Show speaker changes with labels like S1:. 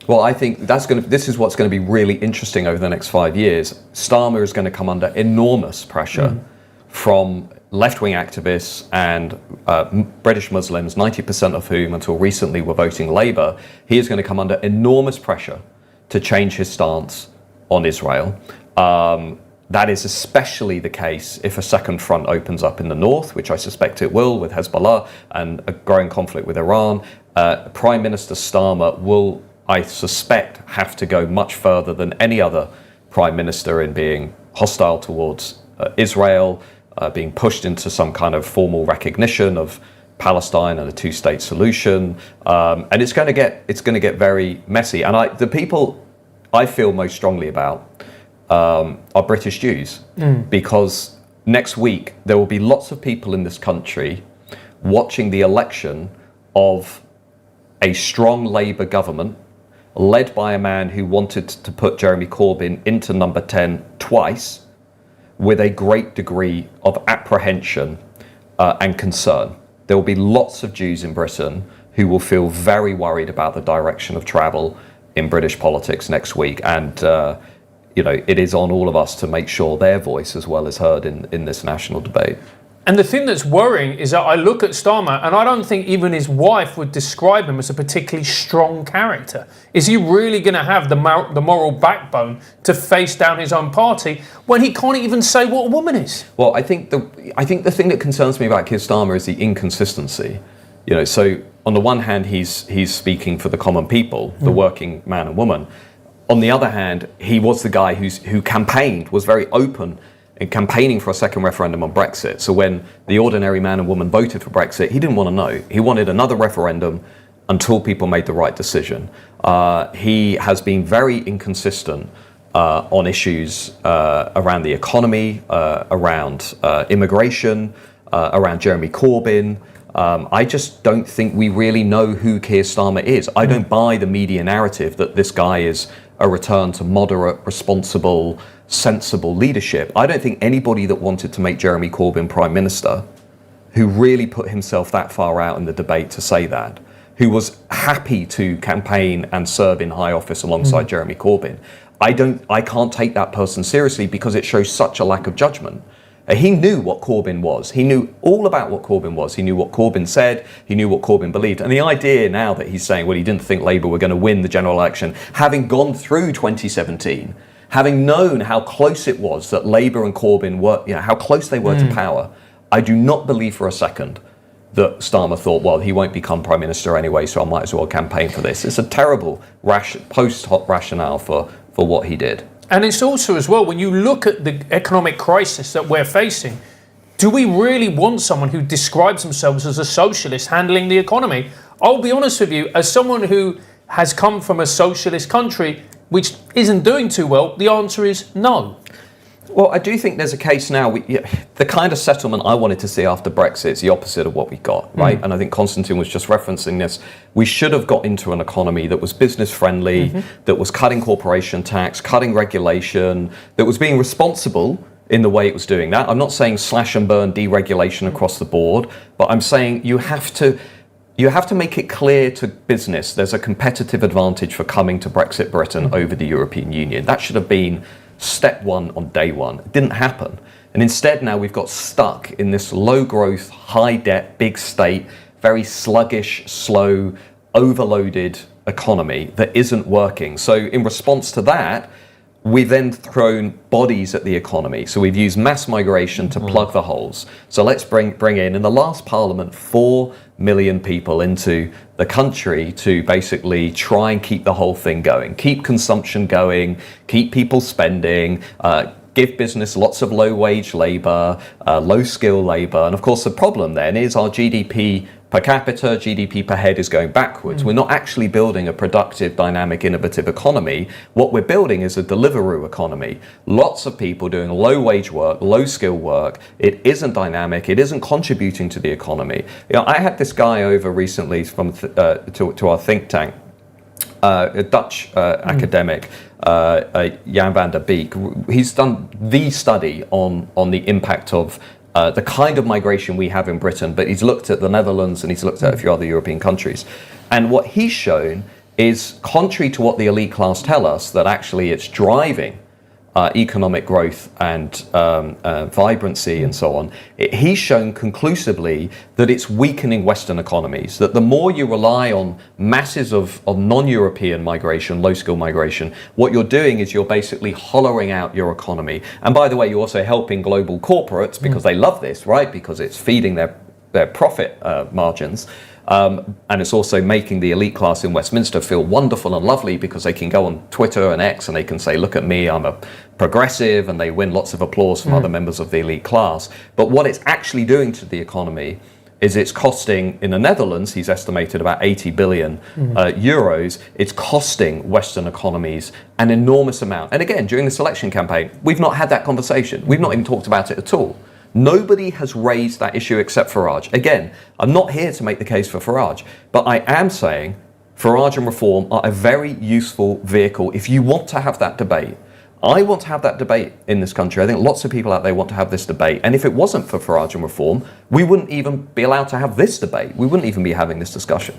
S1: Well, I think this is what's going to be really interesting over the next 5 years. Starmer is going to come under enormous pressure from left-wing activists and British Muslims, 90% of whom until recently were voting Labour. He is going to come under enormous pressure to change his stance on Israel. That is especially the case if a second front opens up in the north, which I suspect it will, with Hezbollah and a growing conflict with Iran. Prime Minister Starmer will, I suspect, have to go much further than any other prime minister in being hostile towards Israel, being pushed into some kind of formal recognition of Palestine and a two-state solution, and it's going to get very messy. And the people I feel most strongly about are British Jews, because next week there will be lots of people in this country watching the election of a strong Labour government led by a man who wanted to put Jeremy Corbyn into number 10 twice, with a great degree of apprehension and concern. There will be lots of Jews in Britain who will feel very worried about the direction of travel in British politics next week, and it is on all of us to make sure their voice as well is heard in this national debate.
S2: And the thing that's worrying is that I look at Starmer and I don't think even his wife would describe him as a particularly strong character. Is he really going to have the moral backbone to face down his own party when he can't even say what a woman is?
S1: Well, I think the thing that concerns me about Keir Starmer is the inconsistency. So on the one hand, he's speaking for the common people, the working man and woman. On the other hand, he was the guy who campaigned, was very open in campaigning for a second referendum on Brexit. So when the ordinary man and woman voted for Brexit, he didn't want to know. He wanted another referendum until people made the right decision. He has been very inconsistent on issues around the economy, around immigration, around Jeremy Corbyn. I just don't think we really know who Keir Starmer is. I don't buy the media narrative that this guy is a return to moderate, responsible, sensible leadership. I don't think anybody that wanted to make Jeremy Corbyn Prime Minister, who really put himself that far out in the debate to say that, who was happy to campaign and serve in high office alongside Jeremy Corbyn, I can't take that person seriously because it shows such a lack of judgment. He knew what Corbyn was. He knew all about what Corbyn was. He knew what Corbyn said. He knew what Corbyn believed. And the idea now that he's saying, well, he didn't think Labour were going to win the general election, having gone through 2017, having known how close it was that Labour and Corbyn were, how close they were to power, I do not believe for a second that Starmer thought, well, he won't become Prime Minister anyway, so I might as well campaign for this. It's a terrible post-hoc rationale for what he did.
S2: And it's also, as well, when you look at the economic crisis that we're facing, do we really want someone who describes themselves as a socialist handling the economy? I'll be honest with you, as someone who has come from a socialist country which isn't doing too well, the answer is no.
S1: Well, I do think there's a case now. The kind of settlement I wanted to see after Brexit is the opposite of what we got, right? And I think Konstantin was just referencing this. We should have got into an economy that was business friendly, that was cutting corporation tax, cutting regulation, that was being responsible in the way it was doing that. I'm not saying slash and burn deregulation across the board, but I'm saying you have to make it clear to business there's a competitive advantage for coming to Brexit Britain over the European Union. That should have been step one on day one. It didn't happen. And instead now we've got stuck in this low growth, high debt, big state, very sluggish, slow, overloaded economy that isn't working. So in response to that, we've then thrown bodies at the economy. So we've used mass migration to plug the holes. So let's bring in the last parliament, 4 million people into the country to basically try and keep the whole thing going, keep consumption going, keep people spending, give business lots of low-wage labour, low-skill labour. And of course, the problem then is our GDP per capita, GDP per head is going backwards. We're not actually building a productive, dynamic, innovative economy. What we're building is a Deliveroo economy. Lots of people doing low-wage work, low-skill work. It isn't dynamic. It isn't contributing to the economy. I had this guy over recently from to our think tank, a Dutch academic, Jan van der Beek. He's done the study on the impact of the kind of migration we have in Britain, but he's looked at the Netherlands and he's looked at a few other European countries. And what he's shown is contrary to what the elite class tell us, that actually it's driving economic growth and vibrancy and so on. He's shown conclusively that it's weakening Western economies, that the more you rely on masses of non-European migration, low-skill migration, what you're doing is you're basically hollowing out your economy. And by the way, you're also helping global corporates because they love this, right? Because it's feeding their profit margins. And it's also making the elite class in Westminster feel wonderful and lovely because they can go on Twitter and X and they can say, look at me, I'm a progressive, and they win lots of applause from other members of the elite class. But what it's actually doing to the economy is it's costing, in the Netherlands, he's estimated about 80 billion euros. It's costing Western economies an enormous amount. And again, during this election campaign, we've not had that conversation. We've not even talked about it at all. Nobody has raised that issue except Farage. Again, I'm not here to make the case for Farage, but I am saying Farage and Reform are a very useful vehicle if you want to have that debate. I want to have that debate in this country. I think lots of people out there want to have this debate. And if it wasn't for Farage and Reform, we wouldn't even be allowed to have this debate. We wouldn't even be having this discussion.